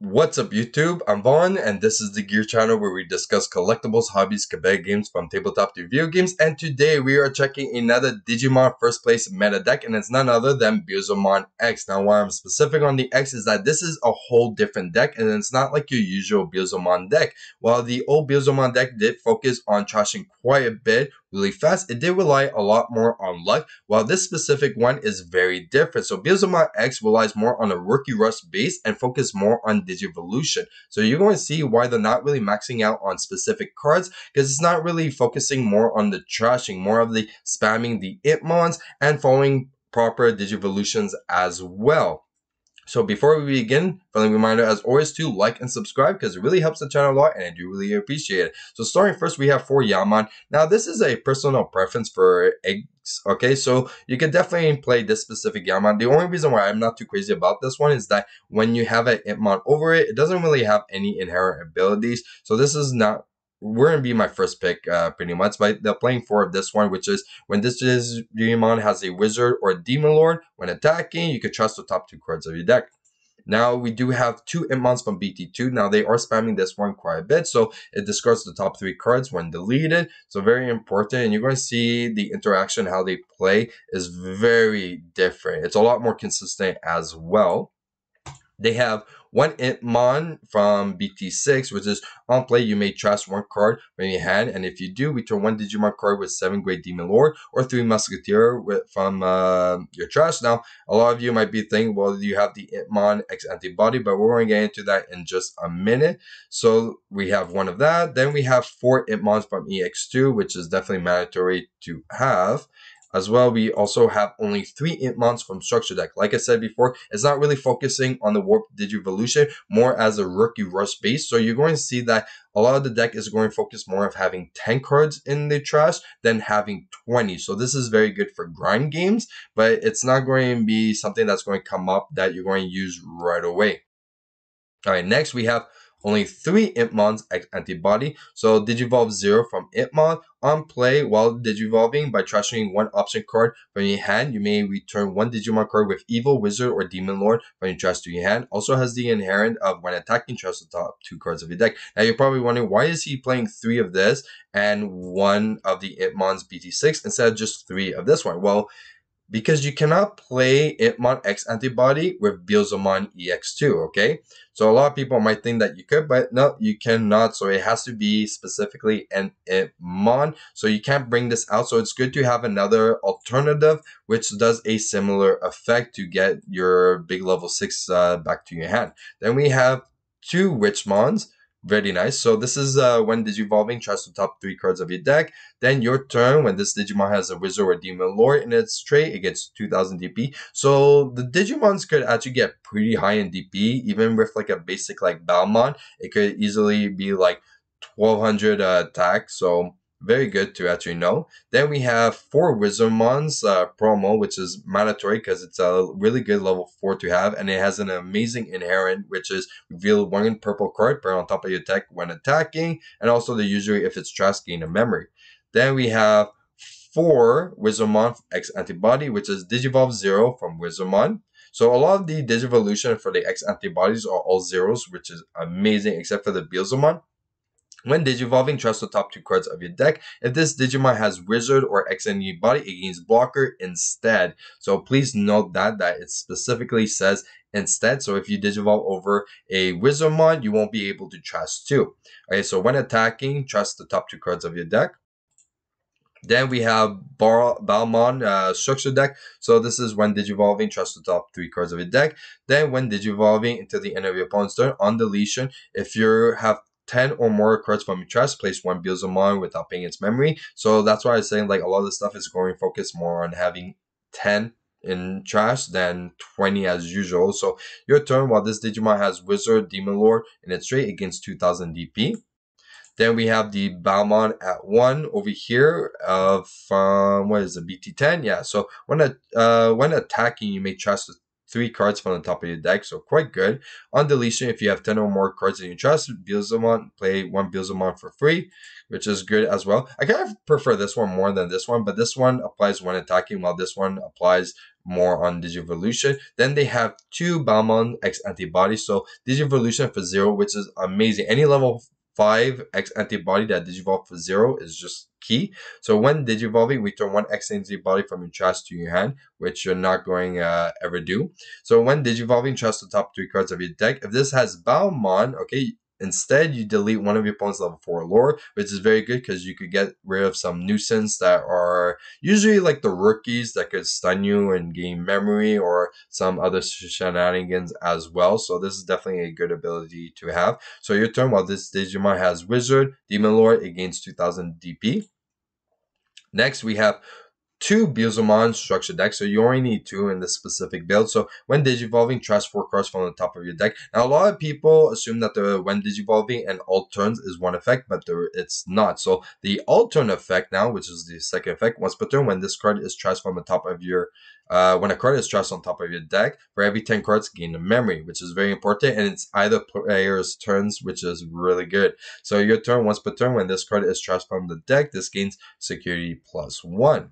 What's up YouTube? I'm Vaughn and this is the Gear channel where we discuss collectibles, hobbies, cabaret games from tabletop to video games, and today we are checking another Digimon first place meta deck, and it's none other than Beelzemon X. Now why I'm specific on the X is that this is a whole different deck and it's not like your usual Beelzemon deck. While the old Beelzemon deck did focus on trashing quite a bit really fast, it did rely a lot more on luck, while this specific one is very different. So Beelzemon X relies more on a rookie rush base and focus more on Digivolution. So you're going to see why they're not really maxing out on specific cards, because it's not really focusing more on the trashing, more of the spamming the Itmons and following proper Digivolutions as well. So before we begin, friendly reminder as always to like and subscribe because it really helps the channel a lot and I do really appreciate it. So starting first, we have 4 Yaman. Now this is a personal preference for eggs, okay? So you could definitely play this specific Yaman. The only reason why I'm not too crazy about this one is that when you have an Itmon over it, it doesn't really have any inherent abilities. So this is not we're going to be my first pick pretty much, but they're playing 4 of this one, which is when this Digimon has a wizard or a demon lord, when attacking, you can trust the top 2 cards of your deck. Now we do have 2 Imons from BT2. Now they are spamming this one quite a bit, so it discards the top 3 cards when deleted. So very important, and you're going to see the interaction, how they play is very different. It's a lot more consistent as well. They have 1 Itmon from BT6, which is on play, you may trash 1 card from your hand, and if you do, return 1 Digimon card with 7 Great Demon Lord or 3 Musketeer from your trash. Now, a lot of you might be thinking, well, you have the Digimon X Antibody, but we're going to get into that in just a minute. So we have 1 of that. Then we have 4 Itmons from EX2, which is definitely mandatory to have. As well, we also have only 3 Itmons from Structure Deck. Like I said before, it's not really focusing on the Warp Digivolution, more as a rookie rush base. So you're going to see that a lot of the deck is going to focus more of having 10 cards in the trash than having 20. So this is very good for grind games, but it's not going to be something that's going to come up that you're going to use right away. All right, next we have only 3 Itmons X Antibody. So Digivolve 0 from Itmon. On play, while Digivolving, by trashing 1 option card from your hand, you may return 1 Digimon card with Evil, Wizard, or Demon Lord from your trash to your hand. Also has the inherent of when attacking, trash the top 2 cards of your deck. Now you're probably wondering, why is he playing 3 of this and 1 of the Itmon's BT6 instead of just 3 of this one? Well, because you cannot play Itmon X Antibody with Beelzemon EX2, okay? So a lot of people might think that you could, but no, you cannot. So it has to be specifically an Itmon. So you can't bring this out. So it's good to have another alternative which does a similar effect to get your big level 6 back to your hand. Then we have 2 Witchmons. Very nice. So this is when Digivolving, trash the top 3 cards of your deck. Then your turn, when this Digimon has a Wizard or Demon Lord in its trait, it gets 2000 DP. So the Digimons could actually get pretty high in DP, even with like a basic like Balmon. It could easily be like 1200 attack. So very good to actually know. Then we have 4 Wizardmons promo, which is mandatory because it's a really good level 4 to have, and it has an amazing inherent, which is reveal 1 purple card put on top of your deck when attacking, and also the usually if it's trash, gain a memory. Then we have 4 Wizardmon X Antibody, which is Digivolve 0 from Wizardmon. So a lot of the Digivolution for the X Antibodies are all zeros, which is amazing, except for the Beelzemon. When Digivolving, trust the top 2 cards of your deck. If this Digimon has Wizard or X Antibody, it gains Blocker instead. So please note that it specifically says instead. So if you Digivolve over a Wizardmon, you won't be able to trust 2. Okay, so when attacking, trust the top 2 cards of your deck. Then we have Balmon Structure Deck. So this is when Digivolving, trust the top 3 cards of your deck. Then when Digivolving into the end of your opponent's turn, on deletion, if you have 10 or more cards from your trash, place 1 Beelzemon without paying its memory. So that's why I was saying like a lot of the stuff is going to focus more on having 10 in trash than 20 as usual. So your turn, while this Digimon has Wizard, Demon Lord in its trait, against 2000 DP. Then we have the Balmon at 1 over here of what is it, BT10? Yeah. So when attacking, you may trash the 3 cards from the top of your deck, so quite good. On deletion, if you have 10 or more cards in your trust, Beelzemon, play 1 Beelzemon for free, which is good as well. I kind of prefer this one more than this one, but this one applies when attacking, while this one applies more on Digivolution. Then they have 2 Beelzemon X Antibody. So Digivolution for 0, which is amazing. Any level 5 X Antibody that Digivolve for 0 is just key. So when Digivolving, we turn 1 X Antibody from your trash to your hand, which you're not going ever do. So when Digivolving, trust the top 3 cards of your deck. If this has Beelzemon, okay, instead you delete one of your opponent's level 4 lore, which is very good because you could get rid of some nuisance that are usually like the rookies that could stun you and gain memory, or some other shenanigans as well. So this is definitely a good ability to have. So your turn, while this Digimon has Wizard, Demon Lord, it gains 2000 DP. Next, we have 2 Beelzemon structure decks, so you only need 2 in this specific build. So when Digivolving, trash 4 cards from the top of your deck. Now, a lot of people assume that the when Digivolving and alt turns is one effect, but it's not. So the alt turn effect now, which is the second effect, once per turn, when this card is trashed from the top of your when a card is trashed on top of your deck, for every 10 cards, gain a memory, which is very important, and it's either player's turns, which is really good. So your turn, once per turn, when this card is trashed from the deck, this gains security +1.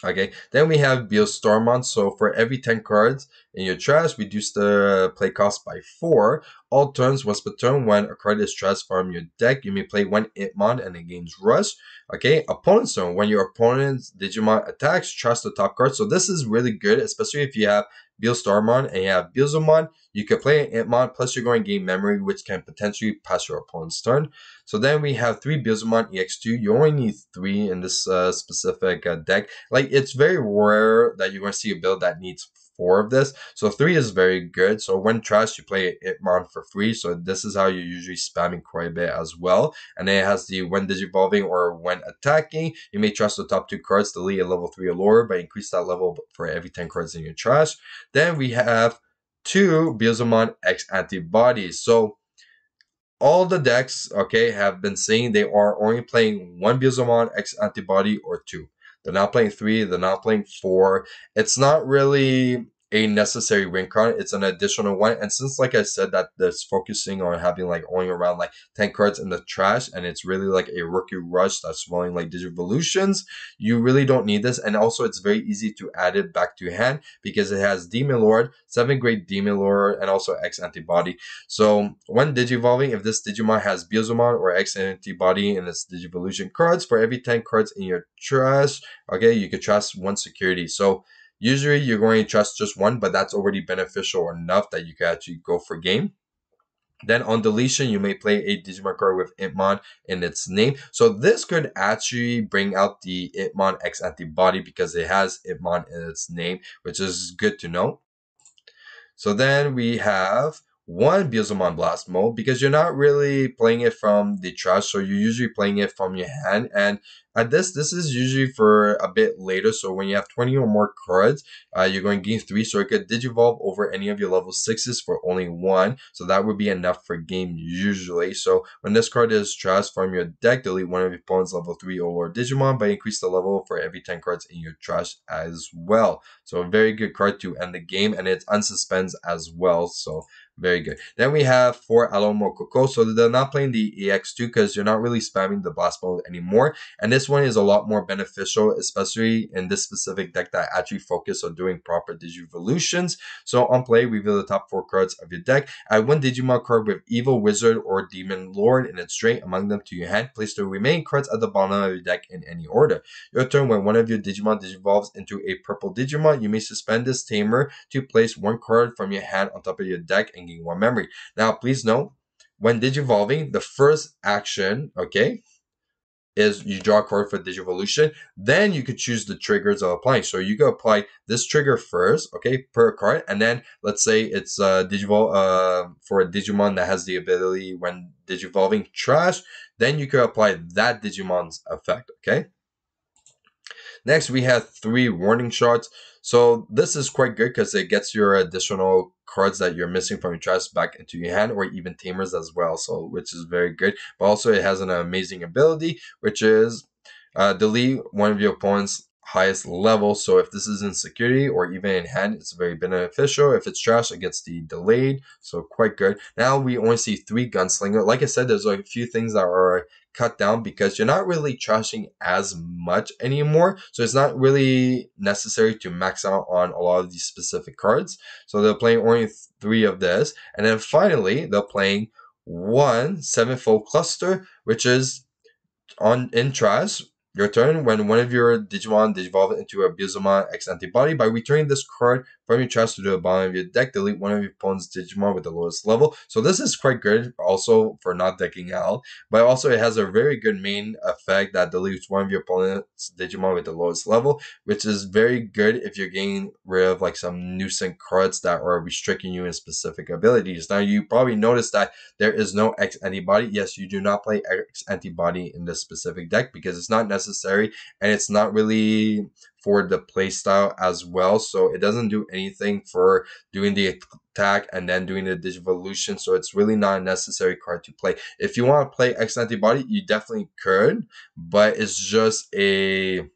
Okay, then we have Beelzemon. So for every 10 cards in your trash, reduce the play cost by 4. All turns, once per turn, when a card is trashed from your deck, you may play 1 Hitmon and it gains Rush. Okay, opponent's turn, when your opponent's Digimon attacks, trash the top card. So this is really good, especially if you have Beelzemon and you have Beelzemon. You can play an Hitmon, plus you're going to gain memory, which can potentially pass your opponent's turn. So then we have 3 Beelzemon EX2. You only need 3 in this specific deck. Like, it's very rare that you're going to see a build that needs 4 of this. So 3 is very good. So when trash, you play Hitmon for free. So this is how you're usually spamming quite a bit as well. And then it has the when Digivolving or when attacking, you may trash the top 2 cards, delete a level 3 allure, but increase that level for every 10 cards in your trash. Then we have 2 Beelzemon X Antibodies. So all the decks, okay, have been saying they are only playing 1 Beelzemon X Antibody or 2. They're not playing 3, they're not playing 4. It's not really a necessary win card, it's an additional one. And since, like I said, that that's focusing on having like only around like 10 cards in the trash, and it's really like a rookie rush that's swelling like Digivolutions, you really don't need this. And also it's very easy to add it back to your hand because it has Demon Lord, 7th grade Demon Lord, and also X Antibody. So when Digivolving, if this Digimon has Beelzemon or X Antibody in its Digivolution cards, for every 10 cards in your trash, okay, you can trust 1 security. So usually you're going to trust just 1, but that's already beneficial enough that you can actually go for game. Then on deletion, you may play a Digimon card with Hitmon in its name. So this could actually bring out the Hitmon X Antibody because it has Hitmon in its name, which is good to know. So then we have 1 Beelzemon Blast Mode because you're not really playing it from the trash, so you're usually playing it from your hand. And at this is usually for a bit later. So when you have 20 or more cards, you're going to gain 3. So it could Digivolve over any of your level 6s for only 1. So that would be enough for game usually. So when this card is trashed from your deck, delete one of your opponent's level 3 or lower Digimon, but increase the level for every 10 cards in your trash as well. So a very good card to end the game, and it's unsuspends as well. So very good. Then we have 4 Alomokoko. So they're not playing the EX2 because you're not really spamming the blast mode anymore. And this one is a lot more beneficial, especially in this specific deck that actually focus on doing proper Digivolutions. So on play, reveal the top 4 cards of your deck. Add 1 Digimon card with Evil Wizard or Demon Lord in its straight among them to your hand. Place the remaining cards at the bottom of your deck in any order. Your turn, when one of your Digimon digivolves into a purple Digimon, you may suspend this tamer to place 1 card from your hand on top of your deck and gain 1 memory. Now, please note, when Digivolving, the first action, okay, is you draw a card for Digivolution. Then you could choose the triggers of applying. So you can apply this trigger first, okay, per card. And then let's say it's Digivolve for a Digimon that has the ability when Digivolving trash. Then you could apply that Digimon's effect, okay? Next, we have 3 warning shots. So this is quite good because it gets your additional cards that you're missing from your trash back into your hand, or even tamers as well. So which is very good. But also it has an amazing ability, which is delete one of your opponent's highest level. So if this is in security or even in hand, it's very beneficial. If it's trash, it gets the delayed. So quite good. Now we only see 3 gunslinger. Like I said, there's like a few things that are cut down because you're not really trashing as much anymore. So it's not really necessary to max out on a lot of these specific cards. So they're playing only 3 of this. And then finally, they're playing 1 7-fold cluster, which is in trash. Your turn. When one of your Digimon digivolve into a Beelzemon X Antibody, by returning this card from your trash to the bottom of your deck, delete one of your opponent's Digimon with the lowest level. So this is quite good also for not decking out, but also it has a very good main effect that deletes one of your opponent's Digimon with the lowest level, which is very good if you're getting rid of like some nuisance cards that are restricting you in specific abilities. Now you probably noticed that there is no X Antibody. Yes, you do not play X Antibody in this specific deck because it's not necessary and it's not really for the playstyle as well. So it doesn't do anything for doing the attack and then doing the Digivolution. So it's really not a necessary card to play. If you want to play X Antibody, you definitely could, but it's just a...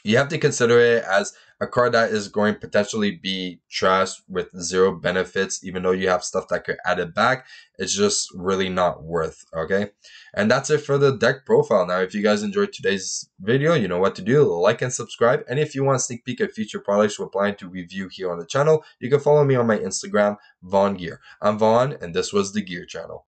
You have to consider it as a card that is going to potentially be trash with 0 benefits, even though you have stuff that could add it back. It's just really not worth, okay? And that's it for the deck profile. Now, if you guys enjoyed today's video, you know what to do. Like and subscribe. And if you want a sneak peek at future products we're planning to review here on the channel, you can follow me on my Instagram, VaughnGear. I'm Vaughn, and this was the Gear Channel.